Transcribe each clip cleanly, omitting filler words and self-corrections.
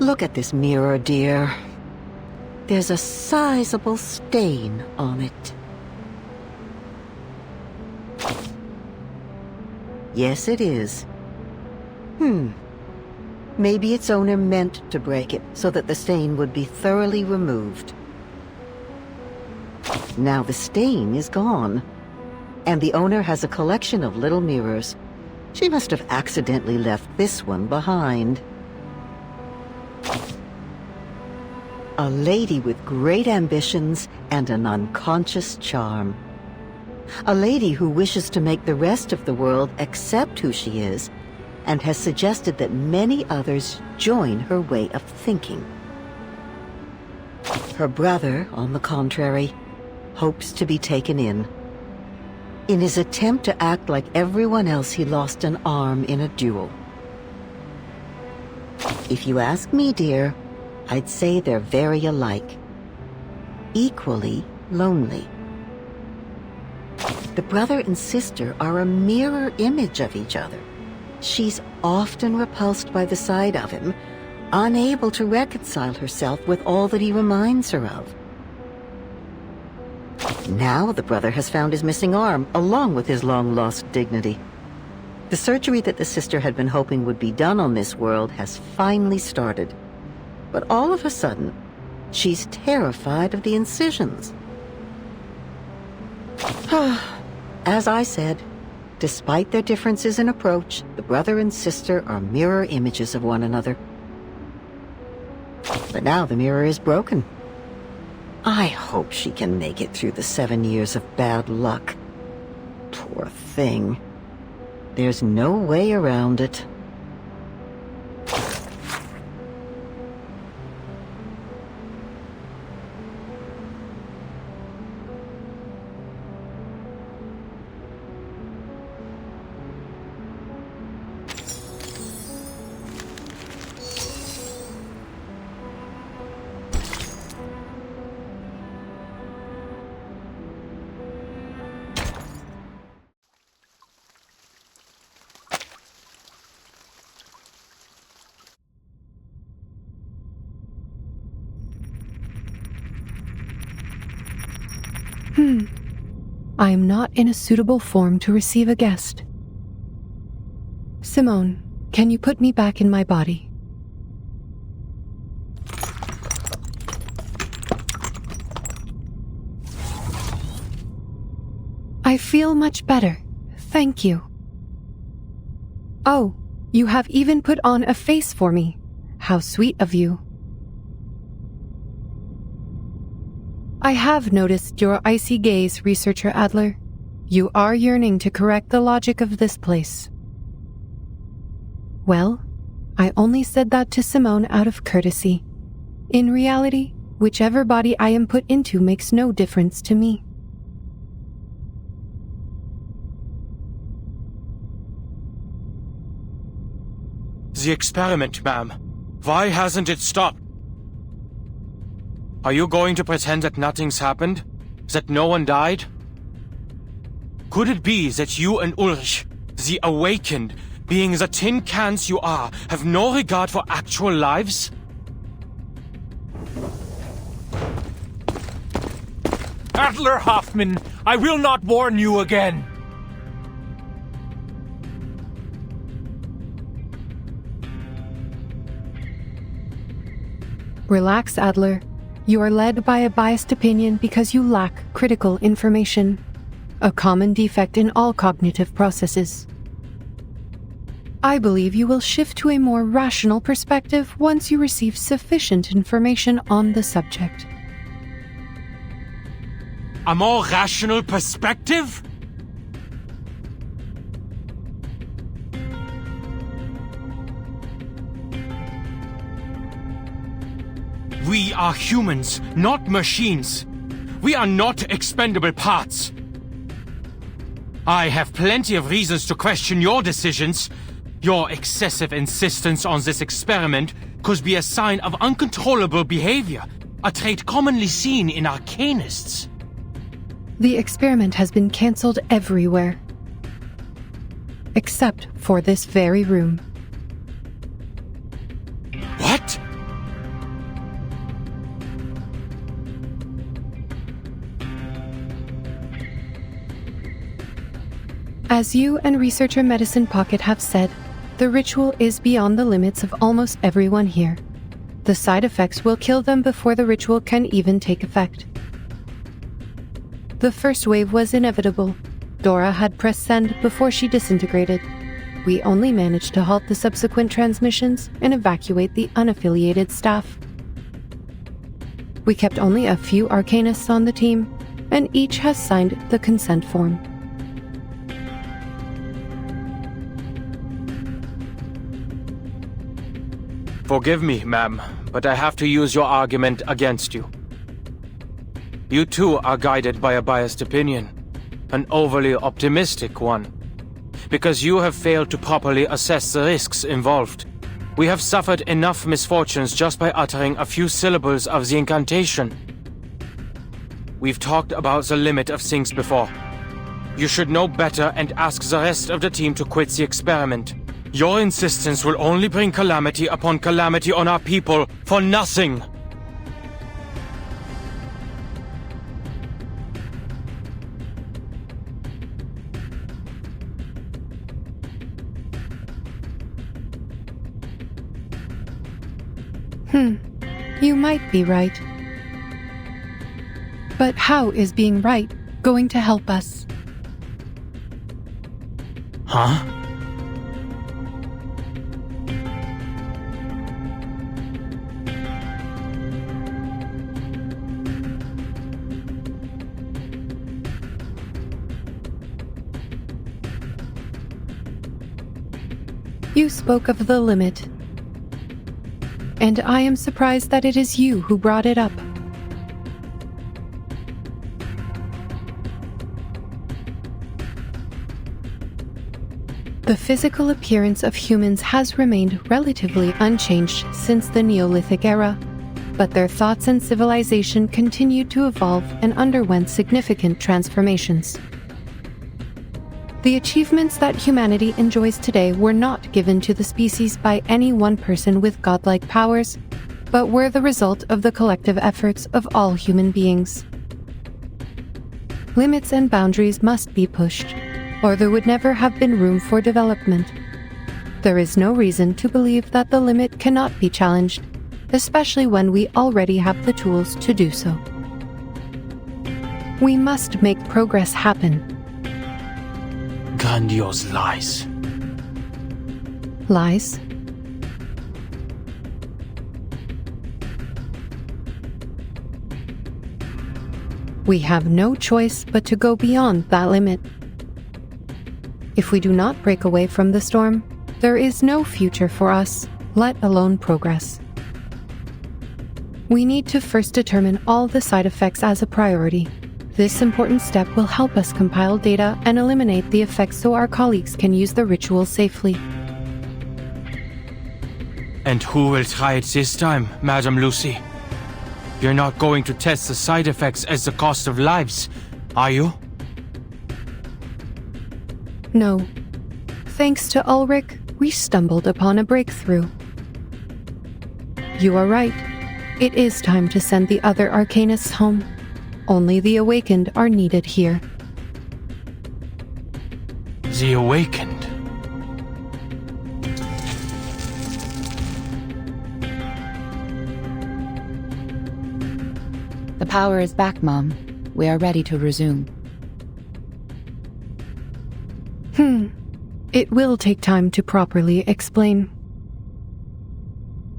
Look at this mirror, dear. There's a sizable stain on it. Yes, it is. Maybe its owner meant to break it so that the stain would be thoroughly removed. Now the stain is gone, and the owner has a collection of little mirrors. She must have accidentally left this one behind. A lady with great ambitions and an unconscious charm. A lady who wishes to make the rest of the world accept who she is, and has suggested that many others join her way of thinking. Her brother, on the contrary, hopes to be taken in. In his attempt to act like everyone else, he lost an arm in a duel. If you ask me, dear, I'd say they're very alike. Equally lonely. The brother and sister are a mirror image of each other. She's often repulsed by the sight of him, unable to reconcile herself with all that he reminds her of. Now the brother has found his missing arm, along with his long-lost dignity. The surgery that the sister had been hoping would be done on this world has finally started. But all of a sudden, she's terrified of the incisions. As I said, despite their differences in approach, the brother and sister are mirror images of one another. But now the mirror is broken. I hope she can make it through the 7 years of bad luck. Poor thing. There's no way around it. I am not in a suitable form to receive a guest. Simone, can you put me back in my body? I feel much better, thank you. Oh, you have even put on a face for me. How sweet of you. I have noticed your icy gaze, Researcher Adler. You are yearning to correct the logic of this place. Well, I only said that to Simone out of courtesy. In reality, whichever body I am put into makes no difference to me. The experiment, ma'am. Why hasn't it stopped? Are you going to pretend that nothing's happened? That no one died? Could it be that you and Ulrich, the awakened, being the tin cans you are, have no regard for actual lives? Adler Hoffman, I will not warn you again. Relax, Adler. You are led by a biased opinion because you lack critical information, a common defect in all cognitive processes. I believe you will shift to a more rational perspective once you receive sufficient information on the subject. A more rational perspective? We are humans, not machines. We are not expendable parts. I have plenty of reasons to question your decisions. Your excessive insistence on this experiment could be a sign of uncontrollable behavior, a trait commonly seen in arcanists. The experiment has been cancelled everywhere, except for this very room. As you and researcher Medicine Pocket have said, the ritual is beyond the limits of almost everyone here. The side effects will kill them before the ritual can even take effect. The first wave was inevitable. Dora had pressed send before she disintegrated. We only managed to halt the subsequent transmissions and evacuate the unaffiliated staff. We kept only a few Arcanists on the team, and each has signed the consent form. Forgive me, ma'am, but I have to use your argument against you. You too are guided by a biased opinion, an overly optimistic one, because you have failed to properly assess the risks involved. We have suffered enough misfortunes just by uttering a few syllables of the incantation. We've talked about the limit of things before. You should know better and ask the rest of the team to quit the experiment. Your insistence will only bring calamity upon calamity on our people for nothing. You might be right. But how is being right going to help us? Huh? You spoke of the limit, and I am surprised that it is you who brought it up. The physical appearance of humans has remained relatively unchanged since the Neolithic era, but their thoughts and civilization continued to evolve and underwent significant transformations. The achievements that humanity enjoys today were not given to the species by any one person with godlike powers, but were the result of the collective efforts of all human beings. Limits and boundaries must be pushed, or there would never have been room for development. There is no reason to believe that the limit cannot be challenged, especially when we already have the tools to do so. We must make progress happen. Grandiose lies. Lies? We have no choice but to go beyond that limit. If we do not break away from the storm, there is no future for us, let alone progress. We need to first determine all the side effects as a priority. This important step will help us compile data and eliminate the effects so our colleagues can use the ritual safely. And who will try it this time, Madam Lucy? You're not going to test the side effects as the cost of lives, are you? No. Thanks to Ulrich, we stumbled upon a breakthrough. You are right. It is time to send the other Arcanists home. Only the awakened are needed here. The awakened? The power is back, Mom. We are ready to resume. It will take time to properly explain.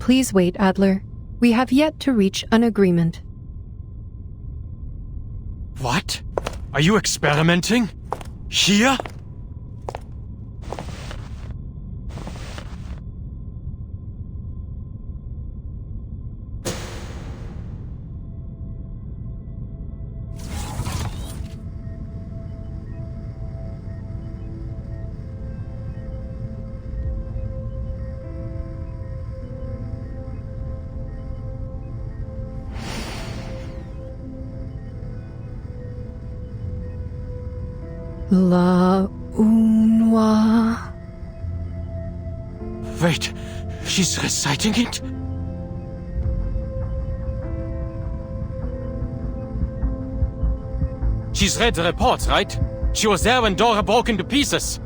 Please wait, Adler. We have yet to reach an agreement. What? Are you experimenting? Here? La Unwa. Wait, she's reciting it? She's read the reports, right? She was there when Dora broke into pieces.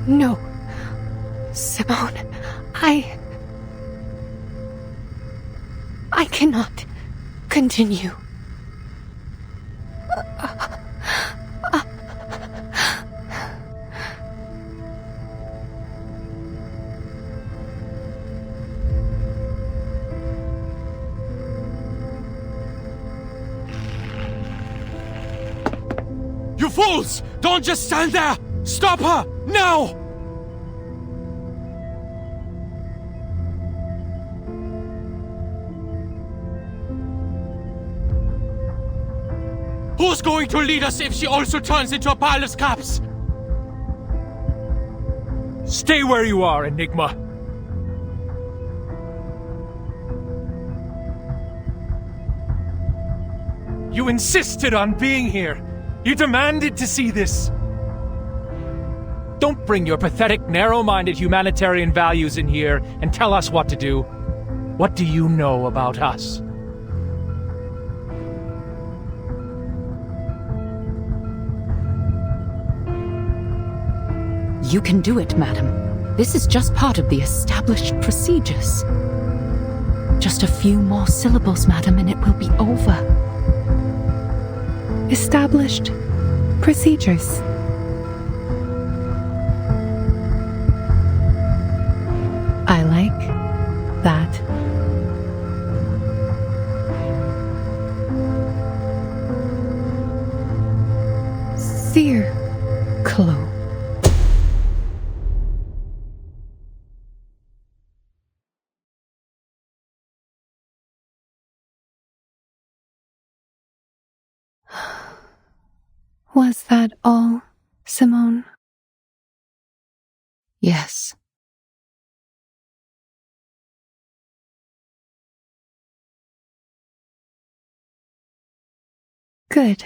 No. Simone, I cannot continue. You fools! Don't just stand there! Stop her! Now! Who's going to lead us if she also turns into a pile of scraps? Stay where you are, Enigma. You insisted on being here. You demanded to see this. Don't bring your pathetic, narrow-minded humanitarian values in here and tell us what to do. What do you know about us? You can do it, madam. This is just part of the established procedures. Just a few more syllables, madam, and it will be over. Established procedures. I like that. Circle. Was that all, Simone? Yes. Good.